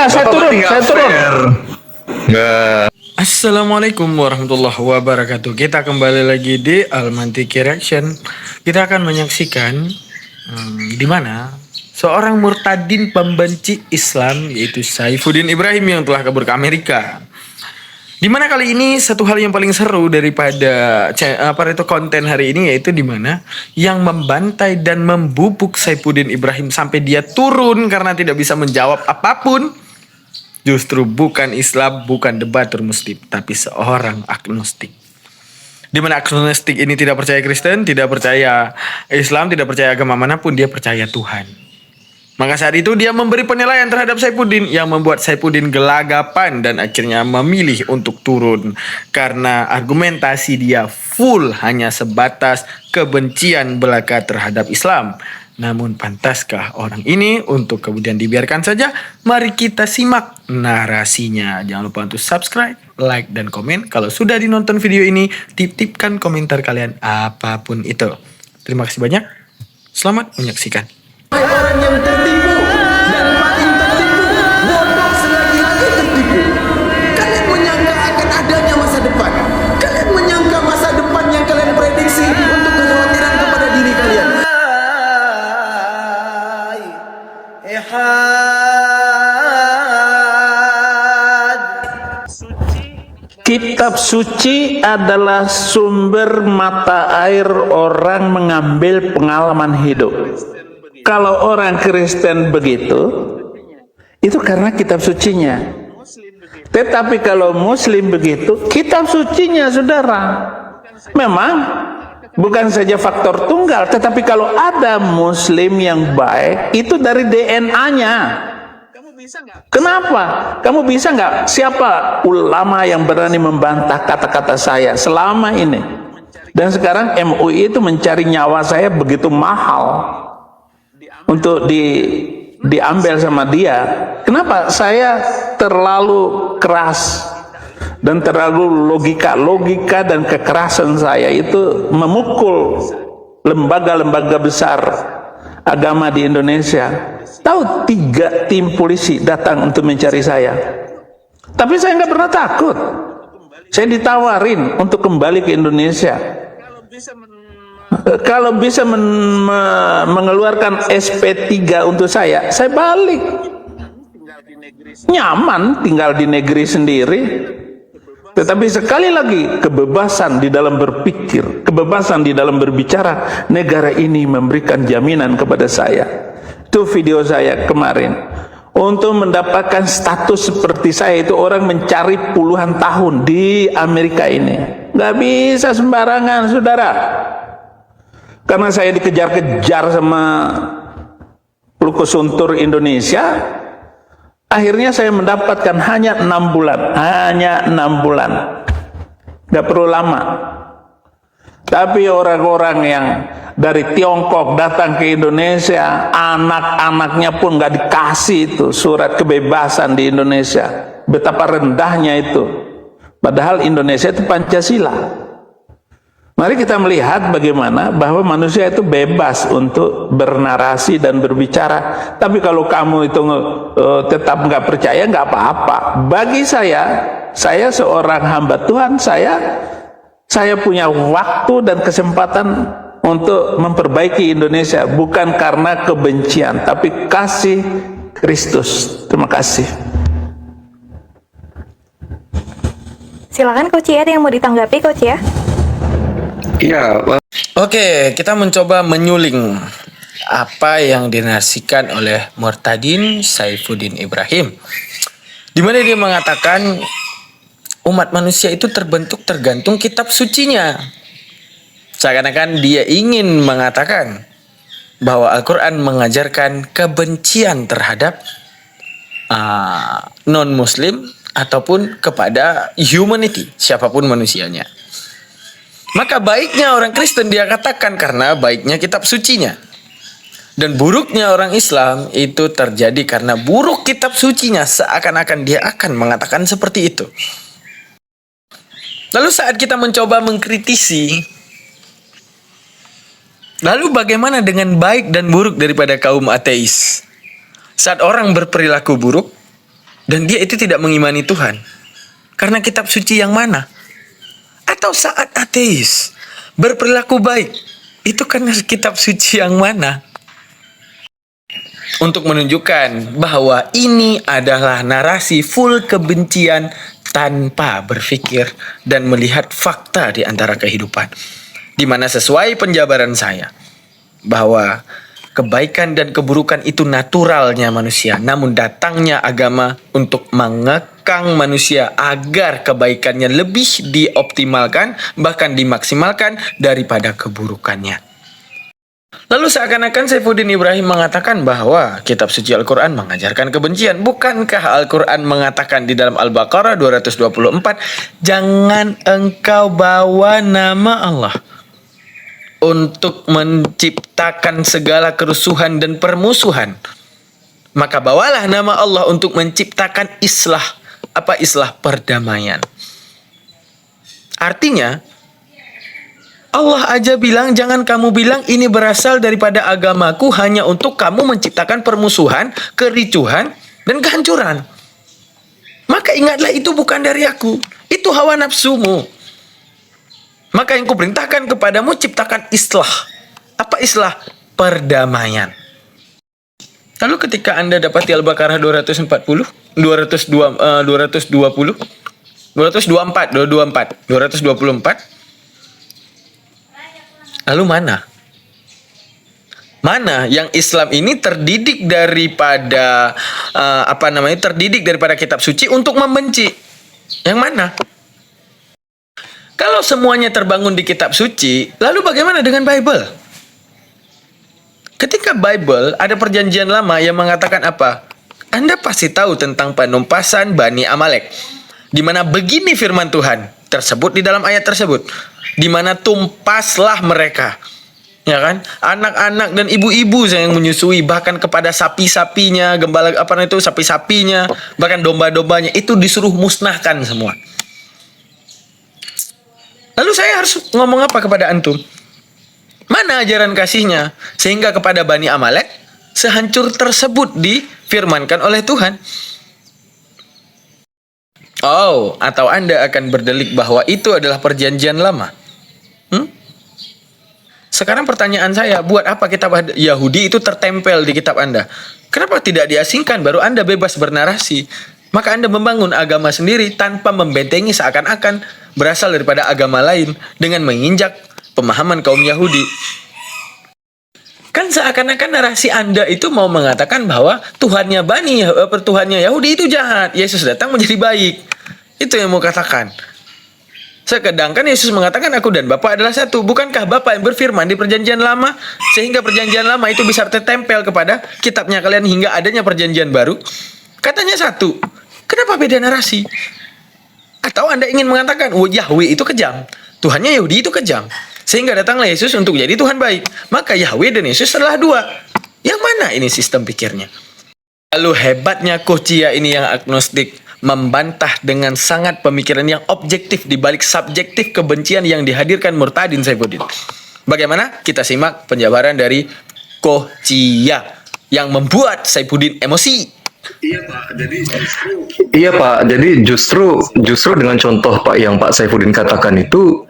saya turun. Nggak. Assalamualaikum warahmatullahi wabarakatuh. Kita kembali lagi di Almantiki Reaction. Kita akan menyaksikan di mana seorang murtadin pembenci Islam yaitu Saifuddin Ibrahim yang telah kabur ke Amerika. Di mana kali ini satu hal yang paling seru daripada konten hari ini yaitu di mana yang membantai dan membubuk Saifuddin Ibrahim sampai dia turun karena tidak bisa menjawab apapun. Justru bukan Islam, bukan debatur muslim, tapi seorang agnostik. Di mana agnostik ini tidak percaya Kristen, tidak percaya Islam, tidak percaya agama manapun, dia percaya Tuhan. Maka saat itu dia memberi penilaian terhadap Saifuddin yang membuat Saifuddin gelagapan dan akhirnya memilih untuk turun. Karena argumentasi dia full hanya sebatas kebencian belaka terhadap Islam. Namun pantaskah orang ini untuk kemudian dibiarkan saja? Mari kita simak narasinya. Jangan lupa untuk subscribe, like, dan komen. Kalau sudah dinonton video ini, titipkan komentar kalian apapun itu. Terima kasih banyak. Selamat menyaksikan. Orang yang tertipu dan paling tertipu, bodoh selagi lagi tertipu. Kalian menyangka akan adanya masa depan. Kalian menyangka masa depan yang kalian prediksi untuk kekhawatiran kepada diri kalian. Kitab suci adalah sumber mata air orang mengambil pengalaman hidup. Kalau orang Kristen begitu, itu karena kitab sucinya. Tetapi kalau Muslim begitu, kitab sucinya, saudara. Memang bukan saja faktor tunggal, tetapi kalau ada Muslim yang baik, itu dari DNA-nya. Kenapa? Kamu bisa nggak? Siapa ulama yang berani membantah kata-kata saya selama ini? Dan sekarang MUI itu mencari nyawa saya begitu mahal untuk diambil sama dia. Kenapa? Saya terlalu keras dan terlalu logika dan kekerasan saya itu memukul lembaga-lembaga besar agama di Indonesia. Tahu 3 tim polisi datang untuk mencari saya, tapi saya nggak pernah takut. Saya ditawarin untuk kembali ke Indonesia. Kalau bisa mengeluarkan SP3 untuk saya balik. Nyaman tinggal di negeri sendiri. Tetapi sekali lagi, kebebasan di dalam berpikir, kebebasan di dalam berbicara, negara ini memberikan jaminan kepada saya. Itu video saya kemarin. Untuk mendapatkan status seperti saya itu orang mencari puluhan tahun di Amerika ini. Nggak bisa sembarangan, saudara. Karena saya dikejar-kejar sama Lukosuntur Indonesia, akhirnya saya mendapatkan hanya 6 bulan. Hanya 6 bulan. Nggak perlu lama. Tapi orang-orang yang dari Tiongkok datang ke Indonesia, anak-anaknya pun nggak dikasih itu surat kebebasan di Indonesia. Betapa rendahnya itu. Padahal Indonesia itu Pancasila. Mari kita melihat bagaimana bahwa manusia itu bebas untuk bernarasi dan berbicara. Tapi kalau kamu itu tetap nggak percaya, nggak apa-apa. Bagi saya seorang hamba Tuhan, saya punya waktu dan kesempatan untuk memperbaiki Indonesia, bukan karena kebencian, tapi kasih Kristus. Terima kasih. Silakan Coach ya, ada yang mau ditanggapi Coach ya? Iya. Oke, kita mencoba menyuling apa yang dinarasikan oleh Murtadin Saifuddin Ibrahim. Di mana dia mengatakan umat manusia itu terbentuk tergantung kitab sucinya. Seakan-akan dia ingin mengatakan bahwa Al-Quran mengajarkan kebencian terhadap non-muslim ataupun kepada humanity, siapapun manusianya. Maka baiknya orang Kristen dia katakan karena baiknya kitab sucinya. Dan buruknya orang Islam itu terjadi karena buruk kitab sucinya, seakan-akan dia akan mengatakan seperti itu. Lalu saat kita mencoba mengkritisi, lalu bagaimana dengan baik dan buruk daripada kaum ateis? Saat orang berperilaku buruk, dan dia itu tidak mengimani Tuhan? Karena kitab suci yang mana? Atau saat ateis berperilaku baik, itu karena kitab suci yang mana? Untuk menunjukkan bahwa ini adalah narasi full kebencian tanpa berpikir dan melihat fakta di antara kehidupan. Di mana sesuai penjabaran saya, bahwa kebaikan dan keburukan itu naturalnya manusia, namun datangnya agama untuk mengekang manusia agar kebaikannya lebih dioptimalkan, bahkan dimaksimalkan daripada keburukannya. Lalu seakan-akan Saifuddin Ibrahim mengatakan bahwa kitab suci Al-Quran mengajarkan kebencian. Bukankah Al-Quran mengatakan di dalam Al-Baqarah 224, jangan engkau bawa nama Allah untuk menciptakan segala kerusuhan dan permusuhan. Maka bawalah nama Allah untuk menciptakan islah. Apa islah? Perdamaian. Artinya, Allah aja bilang, jangan kamu bilang ini berasal daripada agamaku hanya untuk kamu menciptakan permusuhan, kericuhan, dan kehancuran. Maka ingatlah itu bukan dari aku. Itu hawa nafsumu. Maka yang kuperintahkan kepadamu, ciptakan islah. Apa islah? Perdamaian. Lalu ketika Anda dapati Al-Baqarah 224, lalu mana? Mana yang Islam ini terdidik daripada terdidik daripada kitab suci untuk membenci? Yang mana? Kalau semuanya terbangun di kitab suci, lalu bagaimana dengan Bible? Ketika Bible ada perjanjian lama yang mengatakan apa? Anda pasti tahu tentang penumpasan Bani Amalek. Di mana begini firman Tuhan tersebut di dalam ayat tersebut. Di mana tumpaslah mereka. Ya kan? Anak-anak dan ibu-ibu yang menyusui, bahkan kepada sapi-sapinya, gembala sapi-sapinya, bahkan domba-dombanya itu disuruh musnahkan semua. Lalu saya harus ngomong apa kepada antum? Mana ajaran kasihnya? Sehingga kepada Bani Amalek, sehancur tersebut difirmankan oleh Tuhan. Oh, atau Anda akan berdelik bahwa itu adalah perjanjian lama? Sekarang pertanyaan saya, buat apa kitab Yahudi itu tertempel di kitab Anda? Kenapa tidak diasingkan, baru Anda bebas bernarasi? Maka Anda membangun agama sendiri tanpa membentengi seakan-akan berasal daripada agama lain dengan menginjak pemahaman kaum Yahudi. Kan seakan-akan narasi Anda itu mau mengatakan bahwa Tuhannya Tuhannya Yahudi itu jahat. Yesus datang menjadi baik. Itu yang mau katakan. Sedangkan Yesus mengatakan aku dan Bapa adalah satu. Bukankah Bapa yang berfirman di perjanjian lama? Sehingga perjanjian lama itu bisa tertempel kepada kitabnya kalian hingga adanya perjanjian baru. Katanya satu. Kenapa beda narasi? Atau Anda ingin mengatakan, Yahweh itu kejam. Tuhannya Yahudi itu kejam. Sehingga datanglah Yesus untuk jadi Tuhan baik. Maka Yahweh dan Yesus adalah dua. Yang mana ini sistem pikirnya? Lalu hebatnya Kochia ini yang agnostik membantah dengan sangat pemikiran yang objektif di balik subjektif kebencian yang dihadirkan Murtadin Saifuddin. Bagaimana? Kita simak penjabaran dari Kochia yang membuat Saifuddin emosi. Iya Pak, jadi justru dengan contoh Pak yang Pak Saifuddin katakan itu,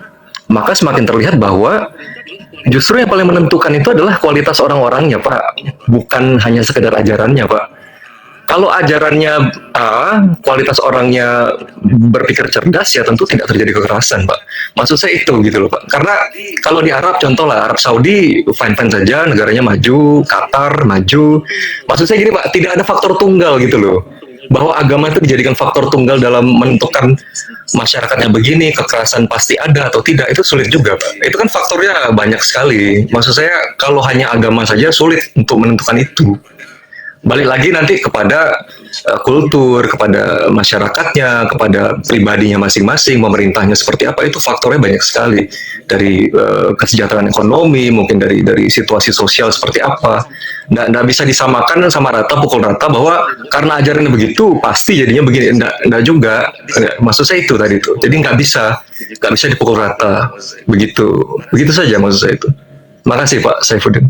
maka semakin terlihat bahwa justru yang paling menentukan itu adalah kualitas orang-orangnya Pak, bukan hanya sekedar ajarannya Pak. Kalau ajarannya kualitas orangnya berpikir cerdas, ya tentu tidak terjadi kekerasan, Pak. Maksud saya itu gitu loh, Pak. Karena kalau di Arab, contoh lah, Arab Saudi fine-fine saja, negaranya maju, Qatar maju. Maksud saya gini, Pak, tidak ada faktor tunggal gitu loh. Bahwa agama itu dijadikan faktor tunggal dalam menentukan masyarakatnya begini, kekerasan pasti ada atau tidak, itu sulit juga, Pak. Itu kan faktornya banyak sekali. Maksud saya, kalau hanya agama saja sulit untuk menentukan itu. Balik lagi nanti kepada kultur, kepada masyarakatnya, kepada pribadinya masing-masing, pemerintahnya seperti apa, itu faktornya banyak sekali. Dari kesejahteraan ekonomi, mungkin dari situasi sosial seperti apa. Nggak bisa disamakan sama rata, pukul rata, bahwa karena ajarannya begitu, pasti jadinya begini. Nggak juga. Maksud saya itu tadi itu. Jadi nggak bisa dipukul rata. Begitu saja maksud saya itu. Makasih Pak Saifuddin.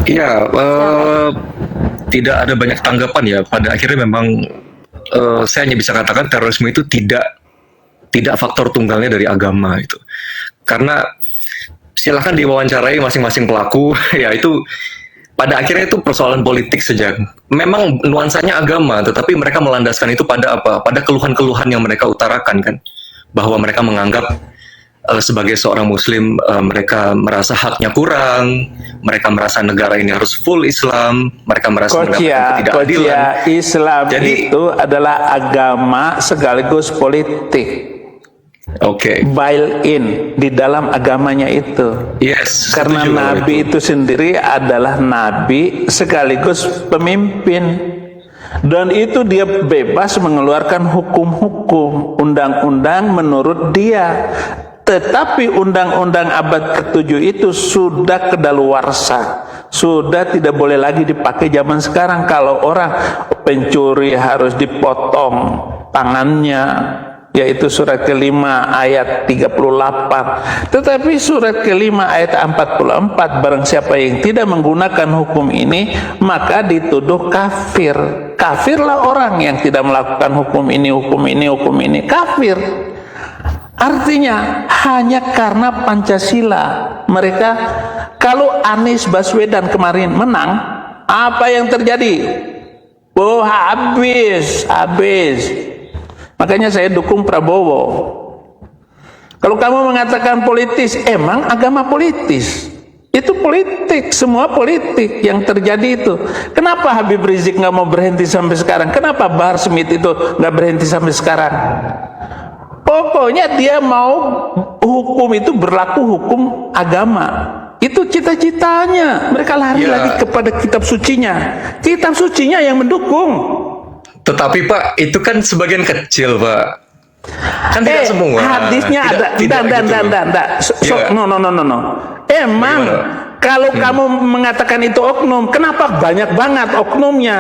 Ya, tidak ada banyak tanggapan ya. Pada akhirnya memang saya hanya bisa katakan terorisme itu tidak faktor tunggalnya dari agama itu. Karena silahkan diwawancarai masing-masing pelaku, ya itu pada akhirnya itu persoalan politik saja. Memang nuansanya agama, tetapi mereka melandaskan itu pada apa? Pada keluhan-keluhan yang mereka utarakan kan, bahwa mereka menganggap sebagai seorang Muslim mereka merasa haknya kurang, mereka merasa negara ini harus full Islam, mereka merasa mendapatkan ketidakadilan. Islam Jadi- itu adalah agama sekaligus politik. Oke, Buy-in di dalam agamanya itu. yes. Karena setuju kalau Nabi itu sendiri adalah Nabi sekaligus pemimpin. Dan itu dia bebas mengeluarkan hukum-hukum, undang-undang menurut dia. Tetapi undang-undang abad ke-7 itu sudah kedaluarsa, sudah tidak boleh lagi dipakai zaman sekarang. Kalau orang pencuri harus dipotong tangannya, yaitu surat kelima ayat 38. Tetapi surat kelima ayat 44, barang siapa yang tidak menggunakan hukum ini maka dituduh kafir. Kafirlah orang yang tidak melakukan hukum ini, kafir. Artinya hanya karena Pancasila mereka, kalau Anies Baswedan kemarin menang, apa yang terjadi? Oh, habis. Makanya saya dukung Prabowo. Kalau kamu mengatakan politis, emang agama politis? Itu politik, semua politik yang terjadi itu. Kenapa Habib Rizik nggak mau berhenti sampai sekarang? Kenapa Bahar Smith itu nggak berhenti sampai sekarang? Pokoknya dia mau hukum itu berlaku hukum agama. Itu cita-citanya. Mereka lari lagi kepada kitab sucinya. Kitab sucinya yang mendukung. Tetapi Pak, itu kan sebagian kecil Pak. Kan tidak semua. Hadisnya ada. Tidak. No. Emang kalau kamu mengatakan itu oknum, kenapa banyak banget oknumnya?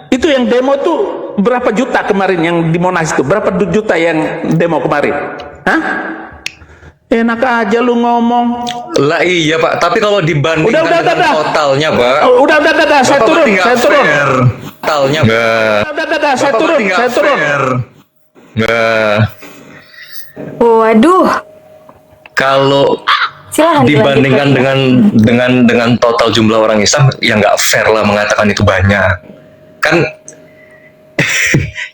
Itu yang demo tuh berapa juta kemarin yang di Monas itu? Berapa juta yang demo kemarin? Hah? Enak aja lu ngomong. Lah iya Pak, tapi kalau dibandingkan Udah. dengan totalnya Pak. Udah, saya turun. Totalnya enggak. Udah, saya turun. Enggak. Waduh, Kalau silakan dibandingkan dilanjutkan. dengan total jumlah orang Islam, ya nggak fair lah mengatakan itu banyak. Kan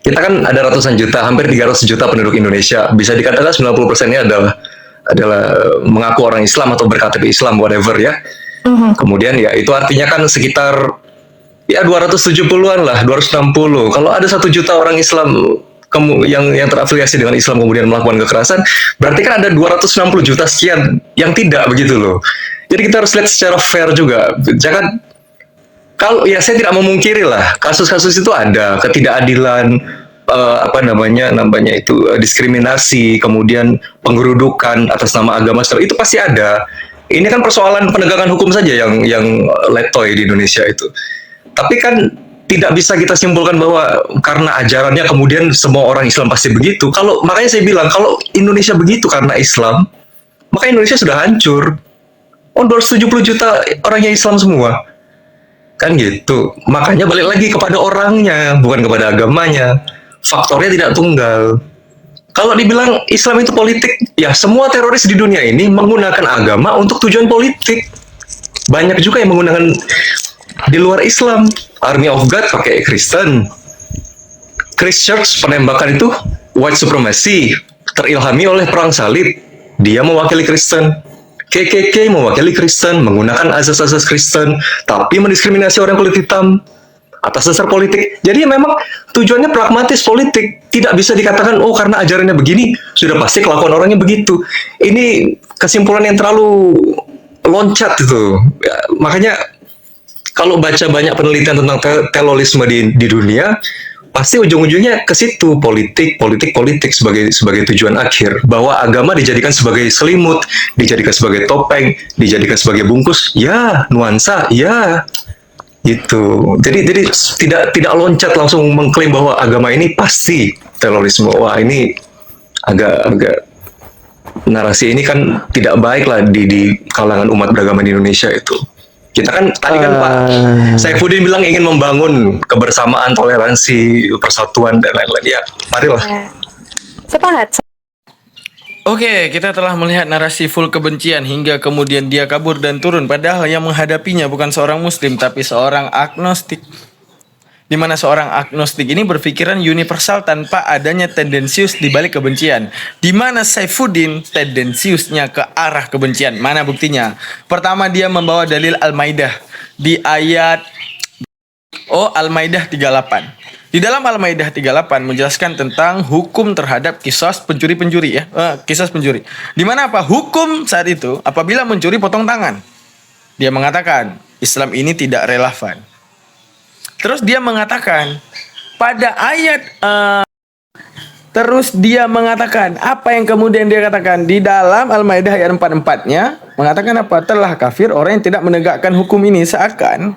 kita kan ada ratusan juta, hampir 300 juta penduduk Indonesia. Bisa dikatakan 90%-nya adalah mengaku orang Islam atau berKTP Islam, whatever ya. Kemudian ya itu artinya kan sekitar ya 270-an lah, 260. Kalau ada 1 juta orang Islam yang terafiliasi dengan Islam kemudian melakukan kekerasan, berarti kan ada 260 juta sekian yang tidak, begitu loh. Jadi kita harus lihat secara fair juga. Jangan, kalau ya saya tidak memungkiri lah kasus-kasus itu ada ketidakadilan, namanya itu diskriminasi, kemudian penggerudukan atas nama agama, itu pasti ada. Ini kan persoalan penegakan hukum saja yang letoy di Indonesia itu. Tapi kan tidak bisa kita simpulkan bahwa karena ajarannya kemudian semua orang Islam pasti begitu. Makanya saya bilang kalau Indonesia begitu karena Islam, maka Indonesia sudah hancur. 270 juta orangnya Islam semua. Kan gitu. Makanya balik lagi kepada orangnya, bukan kepada agamanya. Faktornya tidak tunggal. Kalau dibilang Islam itu politik, ya semua teroris di dunia ini menggunakan agama untuk tujuan politik. Banyak juga yang menggunakan di luar Islam. Army of God pakai Kristen. Christchurch penembakan itu white supremacy, terilhami oleh perang salib. Dia mewakili Kristen. KKK mewakili Kristen, menggunakan azas-azas Kristen, tapi mendiskriminasi orang kulit hitam atas dasar politik. Jadi memang tujuannya pragmatis politik. Tidak bisa dikatakan, oh karena ajarannya begini, sudah pasti kelakuan orangnya begitu. Ini kesimpulan yang terlalu loncat itu. Ya, makanya kalau baca banyak penelitian tentang terorisme di dunia, pasti ujung-ujungnya ke situ, politik sebagai tujuan akhir. Bahwa agama dijadikan sebagai selimut, dijadikan sebagai topeng, dijadikan sebagai bungkus, ya nuansa, ya gitu. Jadi tidak loncat langsung mengklaim bahwa agama ini pasti terorisme. Wah, ini agak narasi ini kan tidak baik lah di kalangan umat beragama di Indonesia itu. Kita kan tadi kan Pak Saifuddin bilang ingin membangun kebersamaan, toleransi, persatuan dan lain-lain. Ya, marilah. Ya. Sepakat. Oke, kita telah melihat narasi full kebencian hingga kemudian dia kabur dan turun. Padahal yang menghadapinya bukan seorang muslim, tapi seorang agnostik. Di mana seorang agnostik ini berpikiran universal tanpa adanya tendensius di balik kebencian. Di mana Saifuddin tendensiusnya ke arah kebencian. Mana buktinya? Pertama, dia membawa dalil Al-Maidah di ayat Al-Maidah 38. Di dalam Al-Maidah 38 menjelaskan tentang hukum terhadap kisos pencuri-pencuri ya. Kisos pencuri. Di mana apa? Hukum saat itu apabila mencuri potong tangan. Dia mengatakan Islam ini tidak relevan. Terus dia mengatakan pada ayat terus dia mengatakan apa yang kemudian dia katakan di dalam Al-Maidah ayat 44-nya mengatakan apa? Telah kafir orang yang tidak menegakkan hukum ini seakan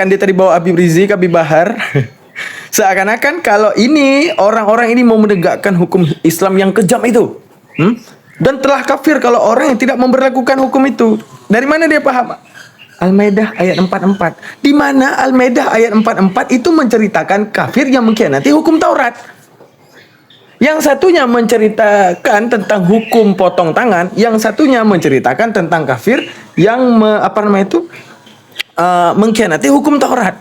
dia tadi bawa Habib Rizik, Habib Bahar. Seakan-akan kalau ini orang-orang ini mau menegakkan hukum Islam yang kejam itu. Dan telah kafir kalau orang yang tidak memberlakukan hukum itu. Dari mana dia paham? Al-Maidah ayat 44. Di mana Al-Maidah ayat 44 itu menceritakan kafir yang mengkhianati hukum Taurat. Yang satunya menceritakan tentang hukum potong tangan, yang satunya menceritakan tentang kafir yang mengkhianati hukum Taurat.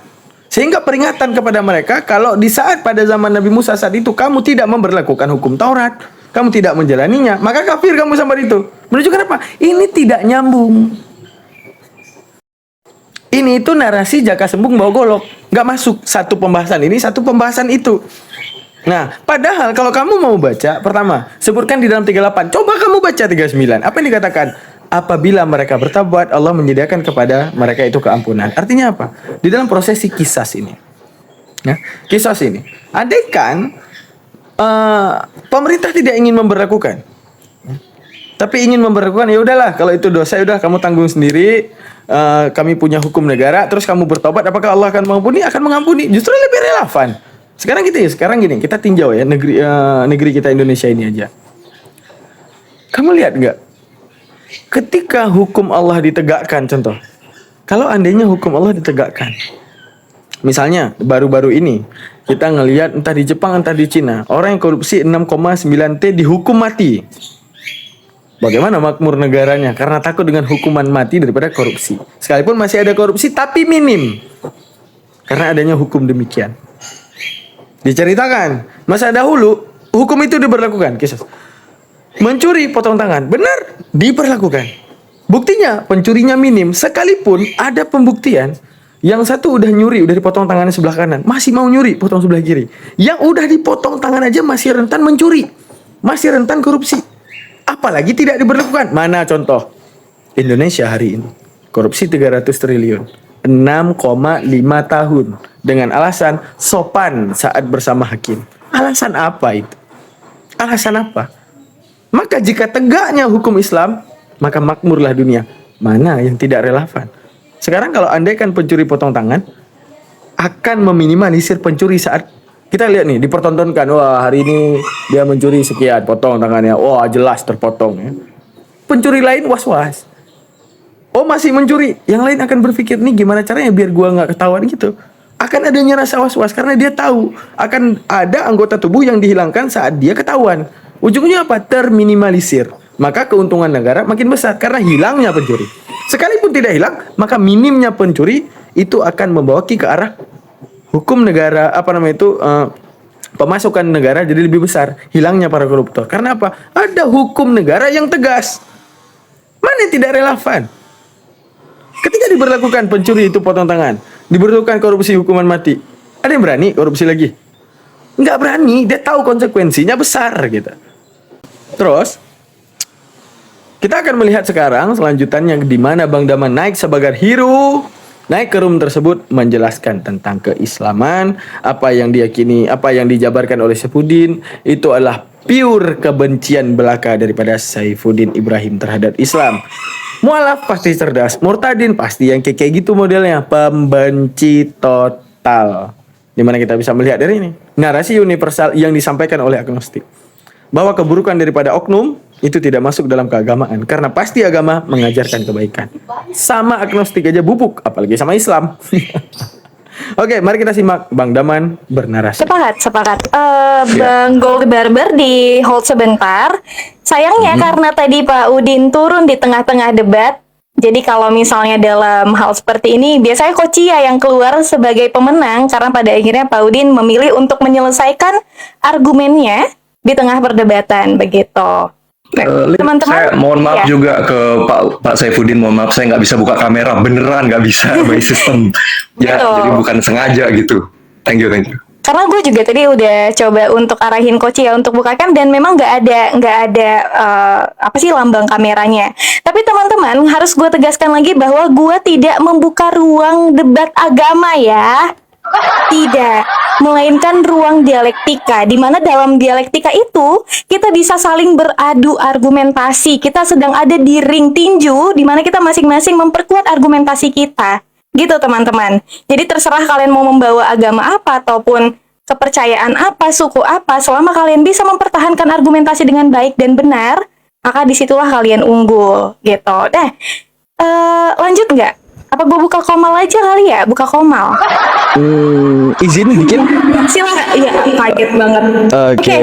Sehingga peringatan kepada mereka kalau di saat pada zaman Nabi Musa saat itu kamu tidak memberlakukan hukum Taurat, kamu tidak menjalaninya, maka kafir kamu sampai itu. Menunjukkan apa? Ini tidak nyambung. Ini itu narasi jaka sembung bawa golok. Nggak masuk satu pembahasan ini, satu pembahasan itu. Nah, padahal kalau kamu mau baca, pertama, sebutkan di dalam 38. Coba kamu baca 39. Apa yang dikatakan? Apabila mereka bertaubat, Allah menyediakan kepada mereka itu keampunan. Artinya apa? Di dalam prosesi kisas ini. Ya, kisas ini. Andaikan pemerintah tidak ingin memberlakukan, tapi ingin memberlakukan, ya udahlah, kalau itu dosa, ya udah kamu tanggung sendiri. Kami punya hukum negara, terus kamu bertobat, apakah Allah akan mengampuni? Akan mengampuni. Justru lebih relevan. Sekarang gini, kita tinjau ya negeri kita Indonesia ini aja. Kamu lihat nggak? Ketika hukum Allah ditegakkan, contoh, kalau andainya hukum Allah ditegakkan, misalnya baru-baru ini kita ngelihat entah di Jepang entah di Cina, orang yang korupsi 6,9 T dihukum mati. Bagaimana makmur negaranya? Karena takut dengan hukuman mati daripada korupsi. Sekalipun masih ada korupsi, tapi minim. Karena adanya hukum demikian. Diceritakan, masa dahulu, hukum itu diberlakukan. Kisah. Mencuri potong tangan. Benar, diberlakukan. Buktinya, pencurinya minim. Sekalipun ada pembuktian, yang satu udah nyuri, udah dipotong tangannya sebelah kanan. Masih mau nyuri, potong sebelah kiri. Yang udah dipotong tangan aja masih rentan mencuri. Masih rentan korupsi. Apalagi tidak diberlakukan. Mana contoh? Indonesia hari ini. Korupsi 300 triliun. 6,5 tahun. Dengan alasan sopan saat bersama hakim. Alasan apa itu? Alasan apa? Maka jika tegaknya hukum Islam, maka makmurlah dunia. Mana yang tidak relevan? Sekarang kalau andaikan pencuri potong tangan, akan meminimalisir pencuri saat kita lihat nih, dipertontonkan, wah hari ini dia mencuri sekian, potong tangannya, wah jelas terpotong ya. Pencuri lain was-was. Oh masih mencuri, yang lain akan berpikir nih gimana caranya biar gua nggak ketahuan gitu. Akan adanya rasa was-was karena dia tahu akan ada anggota tubuh yang dihilangkan saat dia ketahuan. Ujungnya apa? Terminimalisir. Maka keuntungan negara makin besar karena hilangnya pencuri. Sekalipun tidak hilang, maka minimnya pencuri itu akan membawa ke arah hukum negara, pemasukan negara jadi lebih besar. Hilangnya para koruptor. Karena apa? Ada hukum negara yang tegas. Mana yang tidak relevan? Ketika diberlakukan pencuri itu potong tangan, diberlakukan korupsi hukuman mati, ada yang berani korupsi lagi? Nggak berani. Dia tahu konsekuensinya besar gitu. Terus kita akan melihat sekarang selanjutannya di mana Bang Daman naik sebagai hero, naik ke room tersebut menjelaskan tentang keislaman, apa yang diyakini, apa yang dijabarkan oleh Saifuddin itu adalah pure kebencian belaka daripada Saifuddin Ibrahim terhadap Islam. Mualaf pasti cerdas, murtadin pasti yang kayak gitu modelnya, pembenci total. Dimana kita bisa melihat dari ini narasi universal yang disampaikan oleh agnostik bahwa keburukan daripada oknum itu tidak masuk dalam keagamaan karena pasti agama mengajarkan kebaikan. Sama agnostik aja bubuk, apalagi sama Islam. Oke, mari kita simak Bang Daman bernarasi. Sepakat. Bang Gold Barber di hold sebentar. Sayangnya karena tadi Pak Udin turun di tengah-tengah debat. Jadi kalau misalnya dalam hal seperti ini, biasanya Coach Cia yang keluar sebagai pemenang karena pada akhirnya Pak Udin memilih untuk menyelesaikan argumennya di tengah perdebatan begitu. Teman-teman, Saya mohon maaf ya. juga ke Pak Saifuddin, mohon maaf saya nggak bisa buka kamera, beneran nggak bisa by system. Ya, Betul. jadi bukan sengaja gitu. Thank you. Karena gue juga tadi udah coba untuk arahin Coach ya untuk buka cam dan memang nggak ada apa sih lambang kameranya. Tapi teman-teman harus gue tegaskan lagi bahwa gue tidak membuka ruang debat agama ya. Tidak, melainkan ruang dialektika, di mana dalam dialektika itu kita bisa saling beradu argumentasi. Kita sedang ada di ring tinju, di mana kita masing-masing memperkuat argumentasi kita. Gitu teman-teman. Jadi terserah kalian mau membawa agama apa ataupun kepercayaan apa, suku apa, selama kalian bisa mempertahankan argumentasi dengan baik dan benar, maka disitulah kalian unggul. Gitu. Lanjut nggak? Apa gue buka komal aja kali ya? Buka komal. Izin dikit. Silakan. Iya, kaget banget. Oke.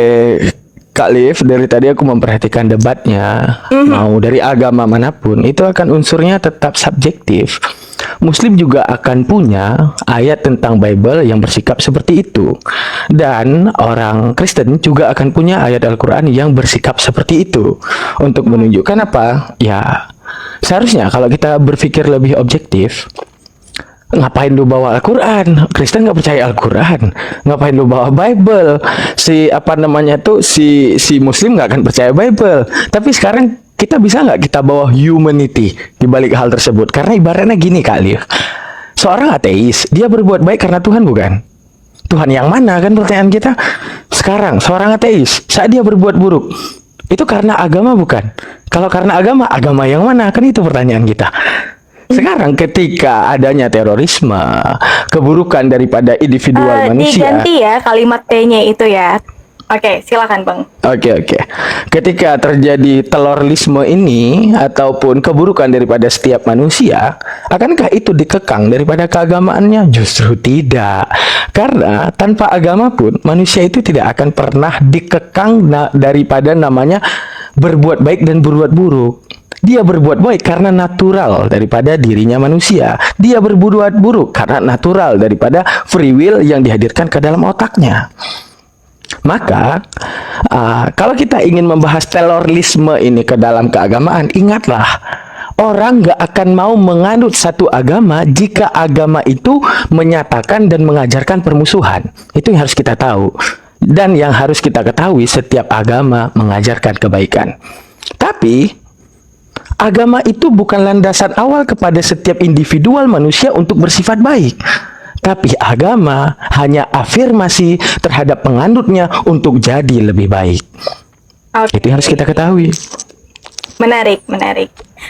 Kak Liv, dari tadi aku memperhatikan debatnya, mau dari agama manapun, itu akan unsurnya tetap subjektif. Muslim juga akan punya ayat tentang Bible yang bersikap seperti itu. Dan orang Kristen juga akan punya ayat Al-Quran yang bersikap seperti itu. Untuk menunjukkan apa? Ya, seharusnya kalau kita berpikir lebih objektif, ngapain lu bawa Al-Quran? Kristen nggak percaya Al-Quran. Ngapain lu bawa Bible? Si Muslim nggak akan percaya Bible. Tapi sekarang kita bisa nggak kita bawa humanity di balik hal tersebut? Karena ibaratnya gini kali, seorang ateis dia berbuat baik karena Tuhan bukan? Tuhan yang mana kan pertanyaan kita? Sekarang seorang ateis saat dia berbuat buruk itu karena agama bukan? Kalau karena agama yang mana? Kan itu pertanyaan kita. Sekarang ketika adanya terorisme, keburukan daripada individual manusia. Diganti ya kalimat T-nya itu ya. Oke, silakan Bang. Oke. Ketika terjadi terorisme ini ataupun keburukan daripada setiap manusia, akankah itu dikekang daripada keagamaannya? Justru tidak. Karena tanpa agama pun manusia itu tidak akan pernah dikekang daripada namanya berbuat baik dan berbuat buruk. Dia berbuat baik karena natural daripada dirinya manusia. Dia berbuat buruk karena natural daripada free will yang dihadirkan ke dalam otaknya. Maka, kalau kita ingin membahas terorisme ini ke dalam keagamaan, ingatlah, orang gak akan mau menganut satu agama jika agama itu menyatakan dan mengajarkan permusuhan. Itu yang harus kita tahu. Dan yang harus kita ketahui, setiap agama mengajarkan kebaikan. Tapi, agama itu bukan landasan awal kepada setiap individual manusia untuk bersifat baik. Tapi agama hanya afirmasi terhadap penganutnya untuk jadi lebih baik. Oke. Itu yang harus kita ketahui. Menarik.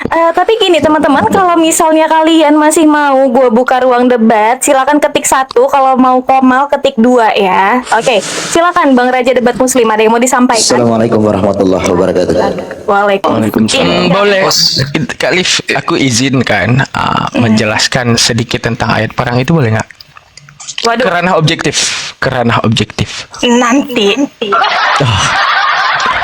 Tapi gini teman-teman, kalau misalnya kalian masih mau gue buka ruang debat, silakan ketik 1. Kalau mau komal ketik 2 ya. Oke, silakan Bang Raja Debat Muslim, ada yang mau disampaikan? Assalamualaikum warahmatullahi wabarakatuh. Waalaikumsalam. Boleh, Kak Liv, aku izinkan menjelaskan sedikit tentang ayat perang itu boleh nggak? Waduh, Kerana objektif. nanti.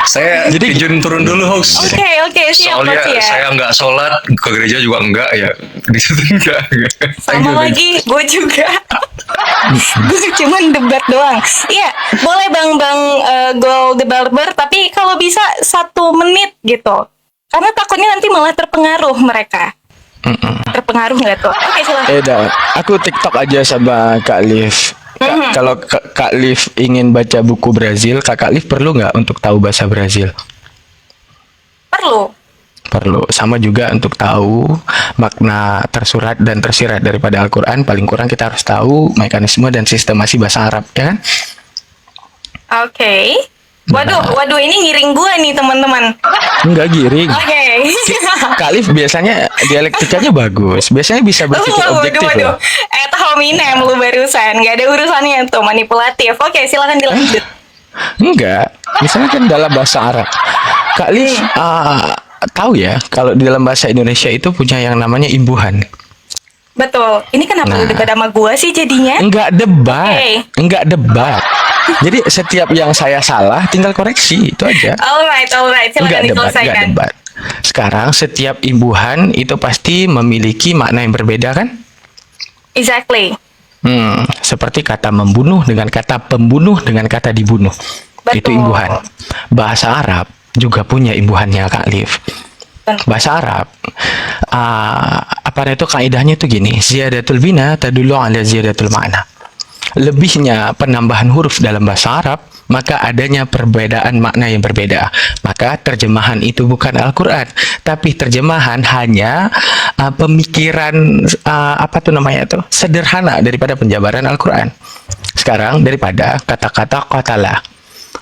Saya izin turun dulu host. Oke, siap Soalnya Coach ya. saya nggak sholat, ke gereja juga enggak ya. Di situ enggak. Sama lagi, gue juga. Gue cuman debat doang. Iya, boleh Bang Gold the Barber, tapi kalau bisa 1 menit gitu. Karena takutnya nanti malah terpengaruh mereka. Terpengaruh nggak tuh? Oke, silakan. Aku TikTok aja sama Kak Liv. Kalau Kak Liv ingin baca buku Brazil, Kak Liv perlu nggak untuk tahu bahasa Brazil? Perlu. Sama juga untuk tahu makna tersurat dan tersirat daripada Al-Quran. Paling kurang kita harus tahu mekanisme dan sistemasi bahasa Arab, ya kan? Oke. Waduh, ini ngiring gue nih teman-teman. Enggak giring. Oke. Kak Liv biasanya dialektikanya bagus. Biasanya bisa berpikir objektif loh. Hominem lu barusan, nggak ada urusannya tuh manipulatif. Oke, silakan dilanjut. Enggak. Misalnya kan dalam bahasa Arab. Kak Liv, tahu ya kalau di dalam bahasa Indonesia itu punya yang namanya imbuhan. Betul. Ini kenapa lu debat sama gua sih jadinya? Enggak debat, Oke. enggak debat. Jadi setiap yang saya salah tinggal koreksi, itu aja. Alright. Enggak Silakan debat, enggak diselesaikan. debat. Sekarang setiap imbuhan itu pasti memiliki makna yang berbeda kan? Exactly. Seperti kata membunuh dengan kata pembunuh dengan kata dibunuh. Betul. Itu imbuhan. Bahasa Arab juga punya imbuhannya, Kak Liv. Bahasa Arab apa itu kaidahnya itu gini, ziyadatul bina tadullu ala ziyadatul ma'na. Lebihnya penambahan huruf dalam bahasa Arab, maka adanya perbedaan makna yang berbeda. Maka terjemahan itu bukan Al-Qur'an, tapi terjemahan hanya pemikiran sederhana daripada penjabaran Al-Qur'an. Sekarang daripada kata-kata qatala.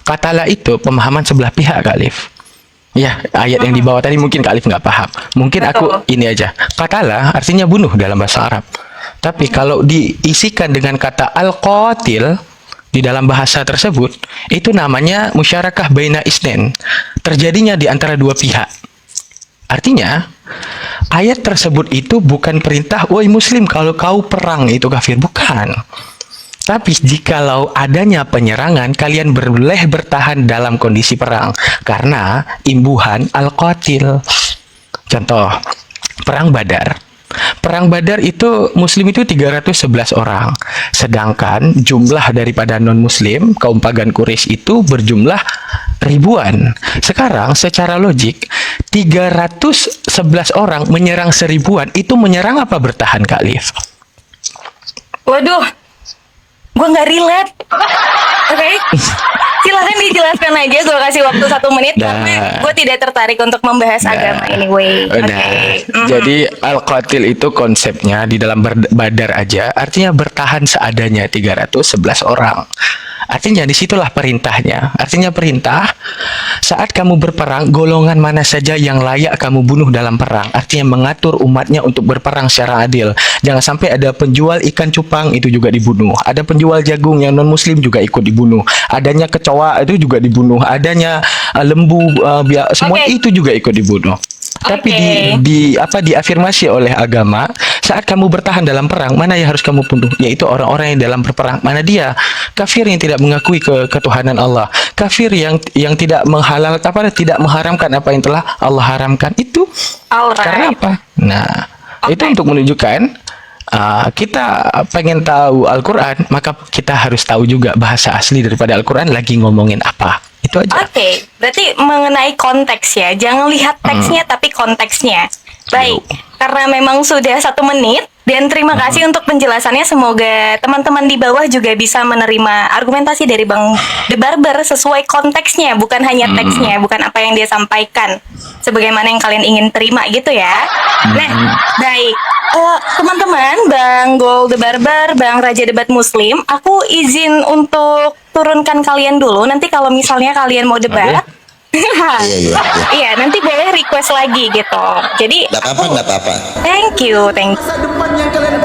Qatala itu pemahaman sebelah pihak, Kak Liv. Ya, ayat yang di bawah tadi mungkin Kak Alif nggak paham. Mungkin aku ini aja. Qatala artinya bunuh dalam bahasa Arab. Tapi kalau diisikan dengan kata al-qatil di dalam bahasa tersebut, itu namanya musyarakah baina isnen. Terjadinya di antara dua pihak. Artinya, ayat tersebut itu bukan perintah, "Woi muslim, kalau kau perang itu kafir." Bukan. Tapi jikalau adanya penyerangan, kalian boleh bertahan dalam kondisi perang karena imbuhan al-qatil. Contoh, perang Badar. Perang Badar itu muslim itu 311 orang. Sedangkan jumlah daripada non-muslim, kaum pagan Quraisy itu berjumlah ribuan. Sekarang secara logik, 311 orang menyerang seribuan, itu menyerang apa bertahan, Kak Liv? Waduh. Gue nggak relate. Oke. Silahkan dijelaskan aja. Gue kasih waktu 1 menit. Karena gue tidak tertarik untuk membahas agama anyway. Oke. Jadi al-qatil itu konsepnya di dalam Badar aja artinya bertahan seadanya 311 orang. Artinya disitulah perintahnya. Artinya perintah saat kamu berperang, golongan mana saja yang layak kamu bunuh dalam perang. Artinya mengatur umatnya untuk berperang secara adil. Jangan sampai ada penjual ikan cupang itu juga dibunuh. Ada penjual jagung yang non-muslim juga ikut dibunuh. Adanya kecoa itu juga dibunuh. Adanya lembu, semua itu juga ikut dibunuh. Tapi diafirmasi oleh agama, saat kamu bertahan dalam perang, mana yang harus kamu bunuh? Yaitu orang-orang yang dalam berperang. Mana dia? Kafir yang tidak mengakui ketuhanan Allah. Kafir yang tidak tidak mengharamkan apa yang telah Allah haramkan. Itu karena apa? Nah, itu untuk menunjukkan kita pengen tahu Al-Quran, maka kita harus tahu juga bahasa asli daripada Al-Quran lagi ngomongin apa. Itu aja. Oke, berarti mengenai konteks ya. Jangan lihat teksnya tapi konteksnya. Baik, karena memang sudah 1 menit dan terima kasih untuk penjelasannya. Semoga teman-teman di bawah juga bisa menerima argumentasi dari Bang The Barber sesuai konteksnya, bukan hanya teksnya, bukan apa yang dia sampaikan, sebagaimana yang kalian ingin terima gitu ya. Nah, baik. Teman-teman, Bang Gol The Barber, Bang Raja Debat Muslim, aku izin untuk turunkan kalian dulu. Nanti kalau misalnya kalian mau debat, iya, nanti boleh request lagi gitu. Jadi, Nggak apa-apa. thank you. Masa depan yang kalian